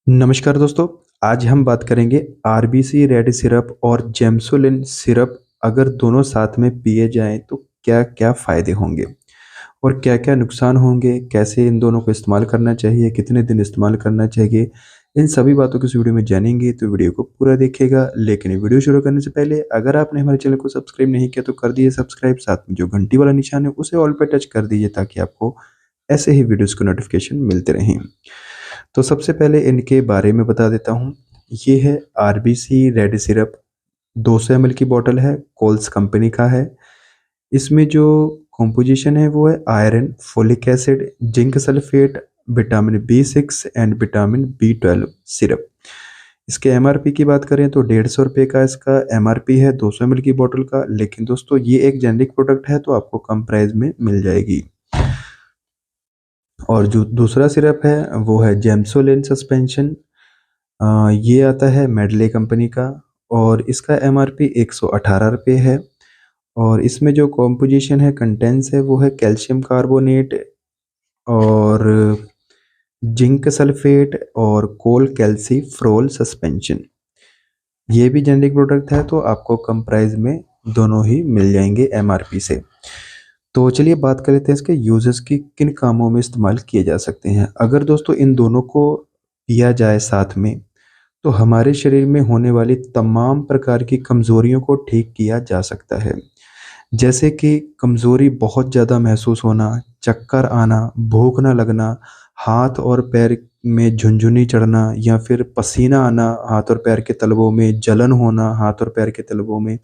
नमस्कार दोस्तों, आज हम बात करेंगे आरबीसी रेड सिरप और जेमसोलिन सिरप अगर दोनों साथ में पिए जाएँ तो क्या-क्या फ़ायदे होंगे और क्या-क्या नुकसान होंगे? कैसे इन दोनों को इस्तेमाल करना चाहिए? कितने दिन इस्तेमाल करना चाहिए? इन सभी बातों को इस वीडियो में जानेंगे, तो वीडियो को पूरा देखिएगा। लेकिन वीडियो शुरू करने से पहले अगर आपने हमारे चैनल को सब्सक्राइब नहीं किया तो कर दीजिए सब्सक्राइब, साथ में जो घंटी वाला निशान है उसे ऑल पे टच कर दीजिए ताकि आपको ऐसे ही वीडियोज़ के नोटिफ़िकेशन मिलते रहें। तो सबसे पहले इनके बारे में बता देता हूँ। ये है आरबीसी रेड सिरप, 200 ml की बॉटल है, कोल्स कंपनी का है। इसमें जो कॉम्पोजिशन है वो है iron, folic acid, zinc sulphate, vitamin B6 and vitamin B12 syrup. इसके एमआरपी की बात करें तो ₹150 का इसका एमआरपी है 200 ml की बॉटल का, लेकिन दोस्तों ये एक जेनेरिक प्रोडक्ट है तो आपको कम प्राइस में मिल जाएगी। और जो दूसरा सिरप है वो है जेमसोलिन सस्पेंशन। ये आता है मेडले कंपनी का और इसका एमआरपी ₹118 है। और इसमें जो कॉम्पोजिशन है, कंटेंट्स है, वो है कैल्शियम कार्बोनेट और जिंक सल्फेट और कोल कैल्सीफ्रोल सस्पेंशन। ये भी जेनेरिक प्रोडक्ट है तो आपको कम प्राइस में दोनों ही मिल जाएंगे एमआरपी से। तो चलिए बात कर लेते हैं इसके यूजेस की, किन कामों में इस्तेमाल किए जा सकते हैं। अगर दोस्तों इन दोनों को पिया जाए साथ में तो हमारे शरीर में होने वाली तमाम प्रकार की कमज़ोरियों को ठीक किया जा सकता है। जैसे कि कमज़ोरी बहुत ज़्यादा महसूस होना, चक्कर आना, भूख ना लगना, हाथ और पैर में झुनझुनी चढ़ना या फिर पसीना आना, हाथ और पैर के तलवों में जलन होना, हाथ और पैर के तलवों में,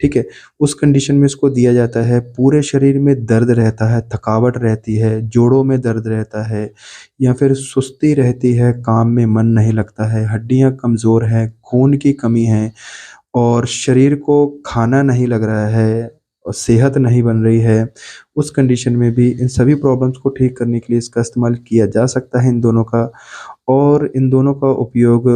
ठीक है? उस कंडीशन में इसको दिया जाता है। पूरे शरीर में दर्द रहता है, थकावट रहती है, जोड़ों में दर्द रहता है या फिर सुस्ती रहती है, काम में मन नहीं लगता है, हड्डियाँ कमज़ोर हैं, खून की कमी है और शरीर को खाना नहीं लग रहा है और सेहत नहीं बन रही है, उस कंडीशन में भी इन सभी प्रॉब्लम्स को ठीक करने के लिए इसका इस्तेमाल किया जा सकता है इन दोनों का। और इन दोनों का उपयोग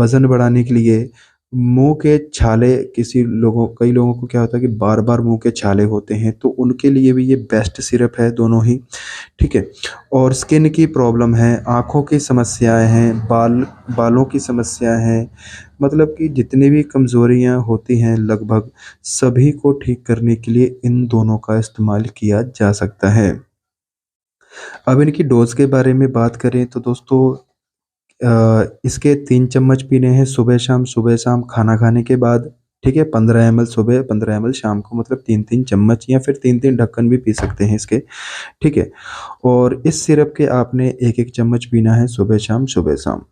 वज़न बढ़ाने के लिए, मुँह के छाले, कई लोगों को क्या होता है कि बार-बार मुँह के छाले होते हैं, तो उनके लिए भी ये बेस्ट सिरप है दोनों ही, ठीक है? और स्किन की प्रॉब्लम है, आँखों की समस्याएँ हैं, बालों की समस्या है, मतलब कि जितनी भी कमज़ोरियाँ होती हैं लगभग सभी को ठीक करने के लिए इन दोनों का इस्तेमाल किया जा सकता है। अब इनकी डोज़ के बारे में बात करें तो दोस्तों इसके 3 चम्मच पीने हैं सुबह-शाम खाना खाने के बाद, ठीक है? 15 एमएल सुबह, 15 एमएल शाम को, मतलब 3-3 चम्मच या फिर 3-3 ढक्कन भी पी सकते हैं इसके, ठीक है? और इस सिरप के आपने 1-1 चम्मच पीना है सुबह-शाम।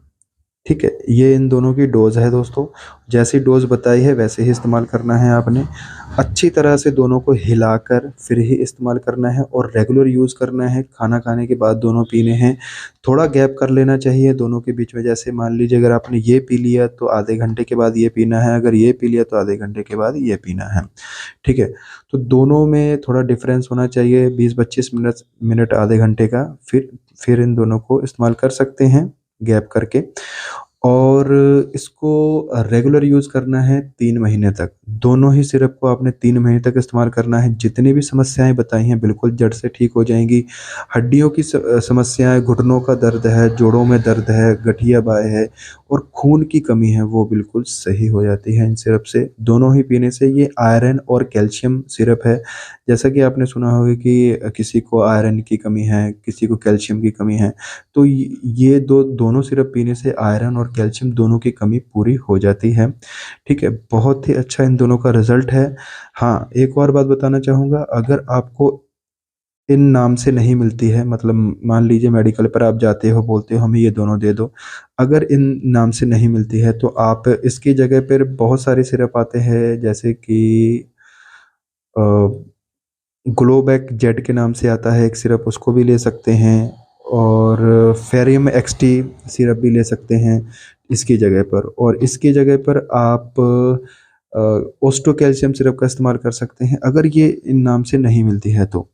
ठीक है, ये इन दोनों की डोज़ है दोस्तों। जैसी डोज़ बताई है वैसे ही इस्तेमाल करना है आपने। अच्छी तरह से दोनों को हिलाकर फिर ही इस्तेमाल करना है और रेगुलर यूज़ करना है। खाना खाने के बाद दोनों पीने हैं। थोड़ा गैप कर लेना चाहिए दोनों के बीच में। जैसे मान लीजिए अगर आपने ये पी लिया तो आधे घंटे के बाद ये पीना है, अगर ये पी लिया तो आधे घंटे के बाद ये पीना है। ठीक है? तो दोनों में थोड़ा डिफ़रेंस होना चाहिए, 20-25 मिनट आधे घंटे का। फिर इन दोनों को इस्तेमाल कर सकते हैं गैप करके। और इसको रेगुलर यूज़ करना है 3 महीने तक। दोनों ही सिरप को आपने 3 महीने तक इस्तेमाल करना है। जितनी भी समस्याएँ बताई हैं बिल्कुल जड़ से ठीक हो जाएँगी। हड्डियों की समस्याएँ, घुटनों का दर्द है, जोड़ों में दर्द है, गठिया बाय है और खून की कमी है वो बिल्कुल सही हो जाती है इन सिरप से। दोनों ही पीने से। ये आयरन और कैल्शियम सिरप है। जैसा कि आपने सुना होगा कि किसी को आयरन की कमी है, किसी को कैल्शियम की कमी है। तो ये दोनों सिरप पीने से आयरन और कैल्शियम दोनों की कमी पूरी हो जाती है, ठीक है? बहुत ही अच्छा इन दोनों का रिज़ल्ट है। हाँ, एक और बात बताना चाहूँगा, अगर आपको इन नाम से नहीं मिलती है, मतलब मान लीजिए मेडिकल पर आप जाते हो, बोलते हो हमें ये दोनों दे दो। अगर इन नाम से नहीं मिलती है तो आप इसकी जगह पर बहुत सारे सिरप आते हैं, जैसे कि अ, ग्लोबैक जेड के नाम से आता है एक सिरप, उसको भी ले सकते हैं और फेरियम एक्सटी सिरप भी ले सकते हैं इसकी जगह पर। और इसकी जगह पर आप ओस्टो कैल्शियम सिरप का इस्तेमाल कर सकते हैं अगर ये इन नाम से नहीं मिलती है तो।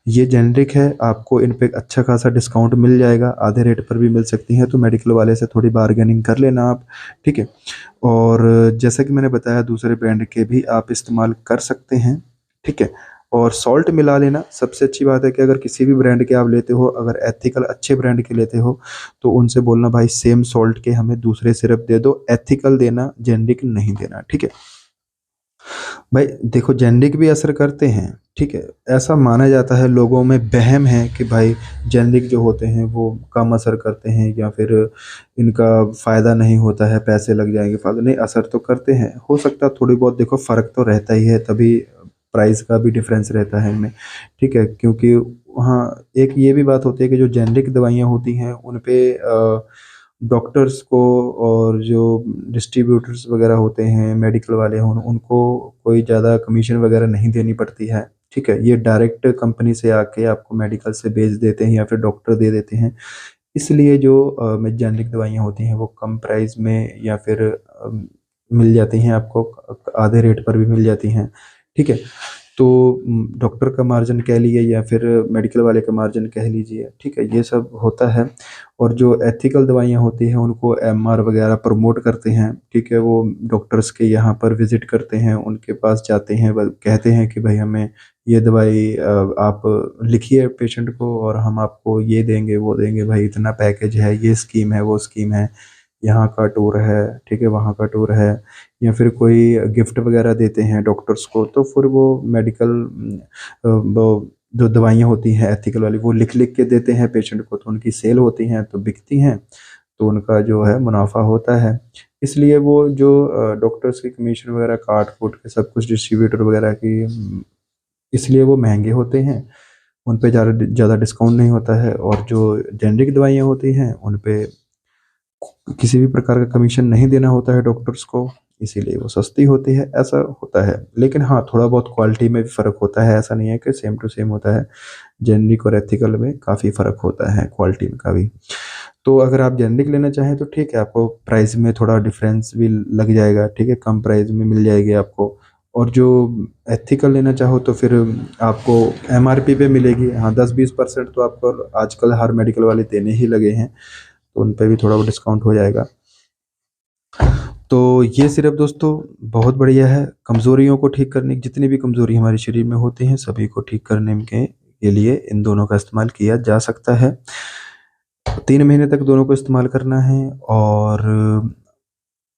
ये जेनेरिक है, आपको इन पे अच्छा खासा डिस्काउंट मिल जाएगा, आधे रेट पर भी मिल सकती हैं, तो मेडिकल वाले से थोड़ी बार्गेनिंग कर लेना आप, ठीक है? और जैसा कि मैंने बताया दूसरे ब्रांड के भी आप इस्तेमाल कर सकते हैं, ठीक है? और सॉल्ट मिला लेना। सबसे अच्छी बात है कि अगर किसी भी ब्रांड के आप लेते हो, अगर एथिकल अच्छे ब्रांड के लेते हो तो उनसे बोलना भाई सेम सॉल्ट के हमें दूसरे सिरप दे दो, एथिकल देना, जेनरिक नहीं देना, ठीक है। भाई देखो जेनरिक भी असर करते हैं, ठीक है। ऐसा माना जाता है, लोगों में वहम है कि भाई जेनरिक जो होते हैं वो कम असर करते हैं या फिर इनका फ़ायदा नहीं होता है, पैसे लग जाएंगे फालतू। नहीं, असर तो करते हैं, हो सकता है थोड़ी बहुत, देखो फ़र्क तो रहता ही है, तभी प्राइस का भी डिफरेंस रहता है इनमें, ठीक है। क्योंकि हाँ, एक ये भी बात होती है कि जो जेनरिक दवाइयाँ होती हैं उन पे डॉक्टर्स को और जो डिस्ट्रीब्यूटर्स वगैरह होते हैं, मेडिकल वाले हों, उनको कोई ज़्यादा कमीशन वगैरह नहीं देनी पड़ती है, ठीक है। ये डायरेक्ट कंपनी से आके आपको मेडिकल से भेज देते हैं या फिर डॉक्टर दे देते हैं। इसलिए जो में जेनरिक दवाइयाँ होती हैं वो कम प्राइस में या फिर मिल जाती हैं आपको, आधे रेट पर भी मिल जाती हैं, ठीक है। तो डॉक्टर का मार्जिन कह लीजिए या फिर मेडिकल वाले का मार्जिन कह लीजिए, ठीक है, ये सब होता है। और जो एथिकल दवाइयाँ होती हैं उनको एमआर वगैरह प्रमोट करते हैं, ठीक है। वो डॉक्टर्स के यहाँ पर विजिट करते हैं, उनके पास जाते हैं, कहते हैं कि भाई हमें ये दवाई आप लिखिए पेशेंट को और हम आपको ये देंगे वो देंगे, भाई इतना पैकेज है, ये स्कीम है वो स्कीम है, यहाँ का टूर है, ठीक है, वहाँ का टूर है, या फिर कोई गिफ्ट वगैरह देते हैं डॉक्टर्स को। तो फिर वो मेडिकल वो जो दवाइयाँ होती हैं एथिकल वाली वो लिख लिख के देते हैं पेशेंट को, तो उनकी सेल होती हैं, तो बिकती हैं, तो उनका जो है मुनाफा होता है। इसलिए वो जो डॉक्टर्स की कमीशन वगैरह काट कूट के सब कुछ डिस्ट्रीब्यूटर वगैरह की, इसलिए वो महंगे होते हैं, उन पे ज़्यादा ज़्यादा डिस्काउंट नहीं होता है। और जो जेनरिक दवाइयाँ होती हैं उन पे किसी भी प्रकार का कमीशन नहीं देना होता है डॉक्टर्स को, इसीलिए वो सस्ती होती है, ऐसा होता है। लेकिन हाँ, थोड़ा बहुत क्वालिटी में भी फ़र्क होता है, ऐसा नहीं है कि सेम टू सेम होता है। जेनरिक और एथिकल में काफ़ी फ़र्क होता है क्वालिटी में का भी। तो अगर आप जेनरिक लेना चाहें तो ठीक है, आपको प्राइस में थोड़ा डिफरेंस भी लग जाएगा, ठीक है, कम प्राइस में मिल जाएगी आपको। और जो एथिकल लेना चाहो तो फिर आपको एमआरपी पे मिलेगी। हाँ, 10-20% तो आपको आजकल हर मेडिकल वाले देने ही लगे हैं, तो उन पे भी थोड़ा बहुत डिस्काउंट हो जाएगा। तो ये सिर्फ दोस्तों बहुत बढ़िया है, कमज़ोरियों को ठीक करने की, जितनी भी कमज़ोरी हमारे शरीर में होती हैं सभी को ठीक करने के लिए इन दोनों का इस्तेमाल किया जा सकता है। 3 महीने तक दोनों को इस्तेमाल करना है और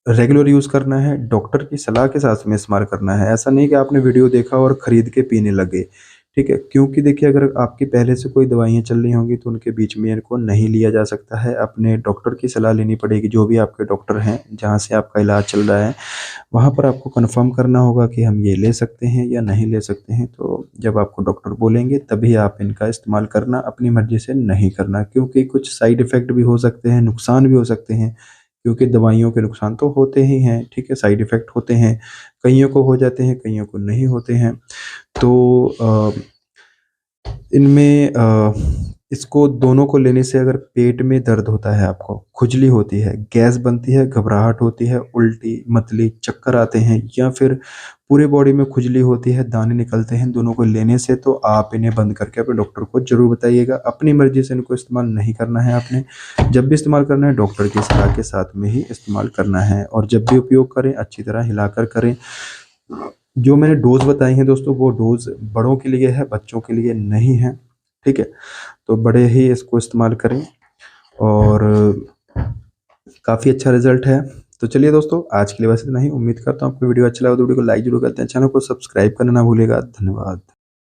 रेगुलर यूज़ करना है, डॉक्टर की सलाह के साथ में इस्तेमाल करना है। ऐसा नहीं कि आपने वीडियो देखा और ख़रीद के पीने लगे, ठीक है? क्योंकि देखिए अगर आपकी पहले से कोई दवाइयाँ चल रही होंगी तो उनके बीच में इनको नहीं लिया जा सकता है। अपने डॉक्टर की सलाह लेनी पड़ेगी, जो भी आपके डॉक्टर हैं, जहाँ से आपका इलाज चल रहा है, वहाँ पर आपको कन्फर्म करना होगा कि हम ये ले सकते हैं या नहीं ले सकते हैं। तो जब आपको डॉक्टर बोलेंगे तभी आप इनका इस्तेमाल करना, अपनी मर्ज़ी से नहीं करना, क्योंकि कुछ साइड इफ़ेक्ट भी हो सकते हैं, नुकसान भी हो सकते हैं। क्योंकि दवाइयों के नुकसान तो होते ही हैं, ठीक है, साइड इफ़ेक्ट होते हैं, कइयों को हो जाते हैं, कइयों को नहीं होते हैं। तो इनमें इसको दोनों को लेने से अगर पेट में दर्द होता है आपको, खुजली होती है, गैस बनती है, घबराहट होती है, उल्टी, मतली, चक्कर आते हैं या फिर पूरे बॉडी में खुजली होती है, दाने निकलते हैं, दोनों को लेने से तो आप इन्हें बंद करके अपने डॉक्टर को ज़रूर बताइएगा। अपनी मर्ज़ी से इनको इस्तेमाल नहीं करना है आपने। जब भी इस्तेमाल करना है डॉक्टर की सलाह के साथ में ही इस्तेमाल करना है और जब भी उपयोग करें अच्छी तरह हिलाकर करें। जो मैंने डोज़ बताई हैं दोस्तों वो डोज़ बड़ों के लिए है, बच्चों के लिए नहीं है, ठीक है? तो बड़े ही इसको इस्तेमाल करें और काफ़ी अच्छा रिज़ल्ट है। तो चलिए दोस्तों, आज के लिए बस इतना ही। उम्मीद करता हूँ आपको वीडियो अच्छा लगा तो वीडियो को लाइक ज़रूर करते हैं, चैनल को सब्सक्राइब करना ना भूलिएगा। धन्यवाद।